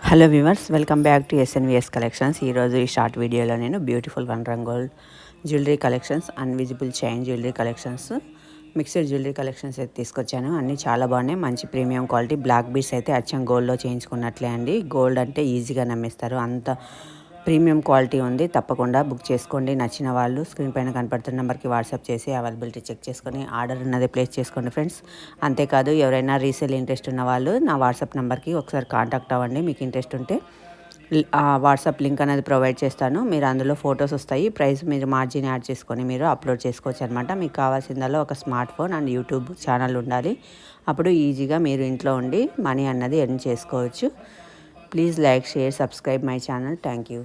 Hello viewers, welcome back to SNVS collections. ఈరోజు ఈ short వీడియోలో నేను బ్యూటిఫుల్ వన్ రంగోల్ jewellery collections, invisible chain jewellery collections, mixed jewellery collections అయితే తీసుకొచ్చాను. అన్నీ చాలా బాగున్నాయి. మంచి ప్రీమియం క్వాలిటీ బ్లాక్ బీడ్స్ అయితే అచ్చం గోల్డ్లో చేయించుకున్నట్లే అండి. గోల్డ్ అంటే ఈజీగా నమ్మేస్తారు, అంత ప్రీమియం క్వాలిటీ ఉంది. తప్పకుండా బుక్ చేసుకోండి. నచ్చిన వాళ్ళు స్క్రీన్ పైన కనపడుతున్న నెంబర్కి వాట్సాప్ చేసి అవైలబిలిటీ చెక్ చేసుకొని ఆర్డర్ ఉన్నది ప్లేస్ చేసుకోండి ఫ్రెండ్స్. అంతేకాదు, ఎవరైనా రీసేల్ ఇంట్రెస్ట్ ఉన్న వాళ్ళు నా వాట్సాప్ నెంబర్కి ఒకసారి కాంటాక్ట్ అవ్వండి. మీకు ఇంట్రెస్ట్ ఉంటే వాట్సాప్ లింక్ అనేది ప్రొవైడ్ చేస్తాను. మీరు అందులో ఫొటోస్ వస్తాయి, ప్రైస్ మీరు మార్జిన్ యాడ్ చేసుకొని మీరు అప్లోడ్ చేసుకోవచ్చు అనమాట. మీకు కావాల్సిందలో ఒక smart phone and YouTube channel ఉండాలి. అప్పుడు ఈజీగా మీరు ఇంట్లో ఉండి మనీ అన్నది ఎర్న్ చేసుకోవచ్చు. Please like, share, subscribe my channel. Thank you.